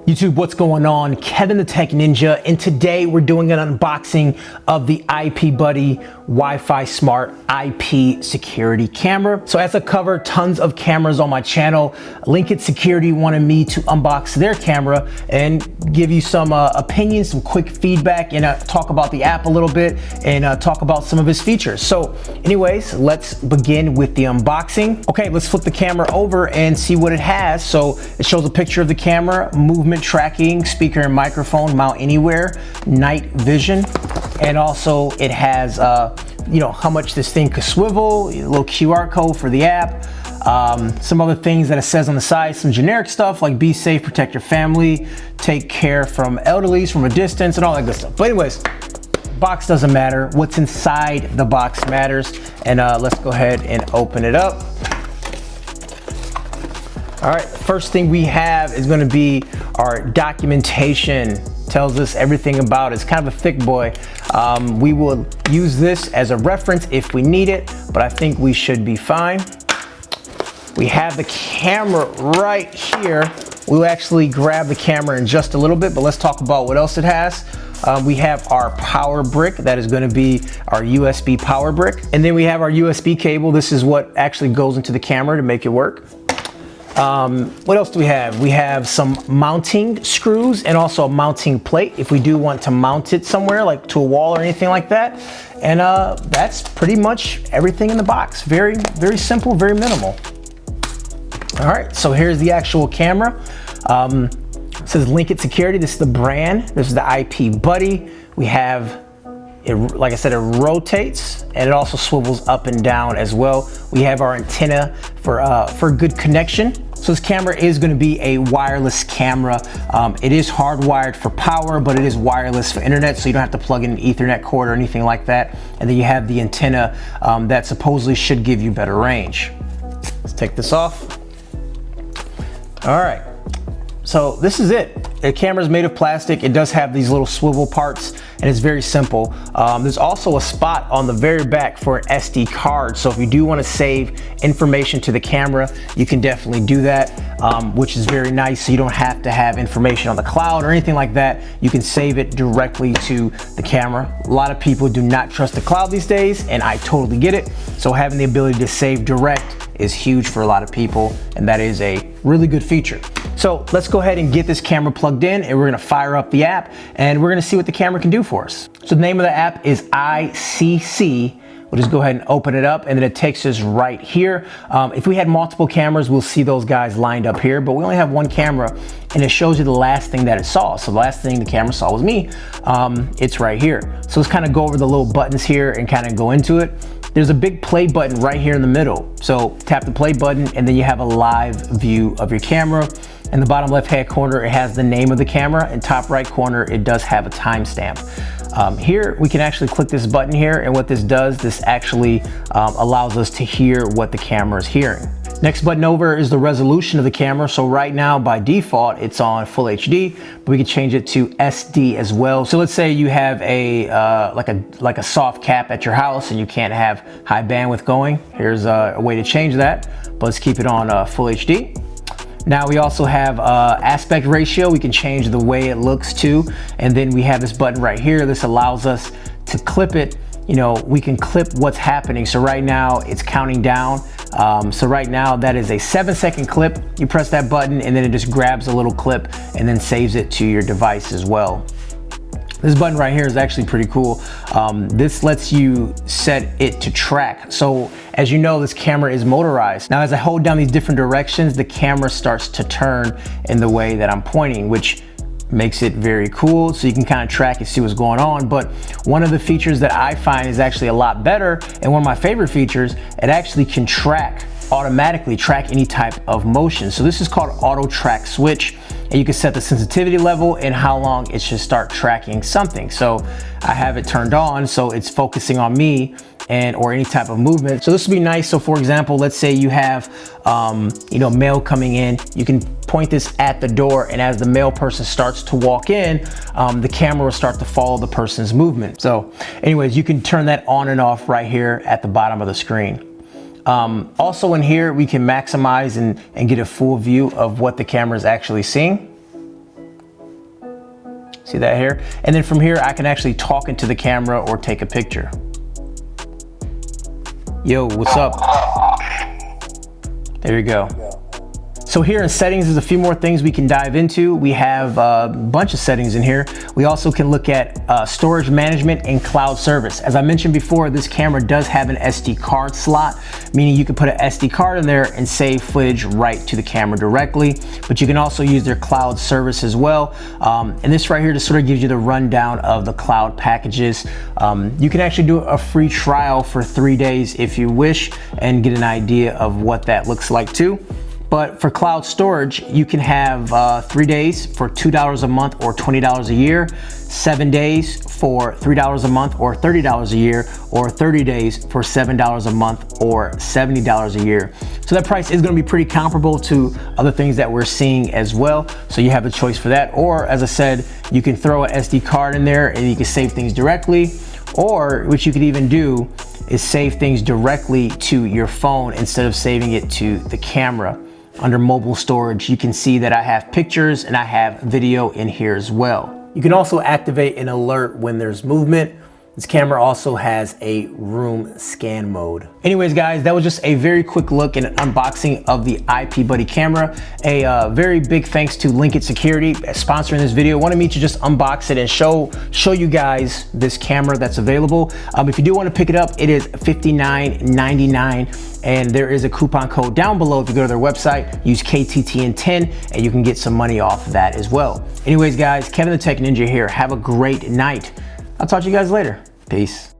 YouTube, what's going on? Kevin the Tech Ninja, and today we're doing an unboxing of the IP Buddy Wi-Fi Smart IP Security Camera. So as I cover tons of cameras on my channel, Linkit Security wanted me to unbox their camera and give you some opinions, some quick feedback, and talk about the app a little bit and talk about some of its features. So anyways, let's begin with the unboxing. Okay, let's flip the camera over and see what it has. So it shows a picture of the camera, movement tracking, speaker and microphone, mount anywhere, night vision, and also it has how much this thing could swivel, a little QR code for the app, some other things that it says on the side, some generic stuff like be safe, protect your family, take care from elderlies from a distance, and all that good stuff. But anyways, box doesn't matter, what's inside the box matters. And let's go ahead and open it up. All right, first thing we have is going to be our documentation. Tells us everything about it. It's kind of a thick boy. We will use this as a reference if we need it, but I think we should be fine. We have the camera right here. We'll actually grab the camera in just a little bit, but let's talk about what else it has. We have our power brick. That is going to be our USB power brick. And then we have our USB cable. This is what actually goes into the camera to make it work. What else do we have? We have some mounting screws and also a mounting plate if we do want to mount it somewhere, like to a wall or anything like that. And that's pretty much everything in the box. Very, very simple, very minimal. All right, so here's the actual camera. It says Linkit Security. This is the brand. This is the IP Buddy. We have it, like I said, it rotates and it also swivels up and down as well. We have our antenna for good connection. So this camera is going to be a wireless camera. It is hardwired for power, but it is wireless for internet, so you don't have to plug in an Ethernet cord or anything like that. And then you have the antenna that supposedly should give you better range. Let's take this off. All right. So this is it. The camera is made of plastic. It does have these little swivel parts and it's very simple. There's also a spot on the very back for an SD card. So if you do want to save information to the camera, you can definitely do that, which is very nice. So you don't have to have information on the cloud or anything like that. You can save it directly to the camera. A lot of people do not trust the cloud these days, and I totally get it. So having the ability to save direct is huge for a lot of people, and that is a really good feature. So let's go ahead and get this camera plugged in, and we're gonna fire up the app and we're gonna see what the camera can do for us. So the name of the app is iCC. We'll just go ahead and open it up, and then it takes us right here. If we had multiple cameras, we'll see those guys lined up here, but we only have one camera, and it shows you the last thing that it saw. So the last thing the camera saw was me. It's right here. So let's kind of go over the little buttons here and kind of go into it. There's a big play button right here in the middle. So tap the play button, and then you have a live view of your camera. In the bottom left-hand corner, it has the name of the camera. In top right corner, it does have a timestamp. Here, we can actually click this button here, and what this does, this actually allows us to hear what the camera is hearing. Next button over is the resolution of the camera. So right now, by default, it's on full HD, but we can change it to SD as well. So let's say you have a like a soft cap at your house and you can't have high bandwidth going. Here's a way to change that, but let's keep it on full HD. Now we also have aspect ratio. We can change the way it looks too. And then we have this button right here. This allows us to clip it. We can clip what's happening. So right now it's counting down. So right now that is a 7-second clip. You press that button and then it just grabs a little clip and then saves it to your device as well. This button right here is actually pretty cool. This lets you set it to track. So as you know, this camera is motorized. Now as I hold down these different directions, the camera starts to turn in the way that I'm pointing, which makes it very cool. So you can kind of track and see what's going on. But one of the features that I find is actually a lot better, and one of my favorite features, it actually can automatically track any type of motion. So this is called auto track switch, and you can set the sensitivity level and how long it should start tracking something. So I have it turned on, so it's focusing on me or any type of movement. So this would be nice. So for example, let's say you have mail coming in, you can point this at the door, and as the mail person starts to walk in, the camera will start to follow the person's movement. So anyways, you can turn that on and off right here at the bottom of the screen. Also in here, we can maximize and get a full view of what the camera is actually seeing. See that here? And then from here, I can actually talk into the camera or take a picture. Yo, what's up? There you go. So here in settings, there's a few more things we can dive into. We have a bunch of settings in here. We also can look at storage management and cloud service. As I mentioned before, this camera does have an SD card slot, meaning you can put an SD card in there and save footage right to the camera directly. But you can also use their cloud service as well. And this right here just sort of gives you the rundown of the cloud packages. You can actually do a free trial for 3 days if you wish and get an idea of what that looks like too. But for cloud storage, you can have 3 days for $2 a month or $20 a year, 7 days for $3 a month or $30 a year, or 30 days for $7 a month or $70 a year. So that price is gonna be pretty comparable to other things that we're seeing as well. So you have a choice for that. Or as I said, you can throw an SD card in there and you can save things directly. Or what you could even do is save things directly to your phone instead of saving it to the camera. Under mobile storage, you can see that I have pictures and I have video in here as well. You can also activate an alert when there's movement. This camera also has a room scan mode. Anyways, guys, that was just a very quick look and an unboxing of the IP Buddy camera. A very big thanks to Linkit Security sponsoring this video. Wanted me to just unbox it and show you guys this camera that's available. If you do want to pick it up, it is $59.99. And there is a coupon code down below. If you go to their website, use KTTN10 and you can get some money off of that as well. Anyways, guys, Kevin the Tech Ninja here. Have a great night. I'll talk to you guys later. Peace.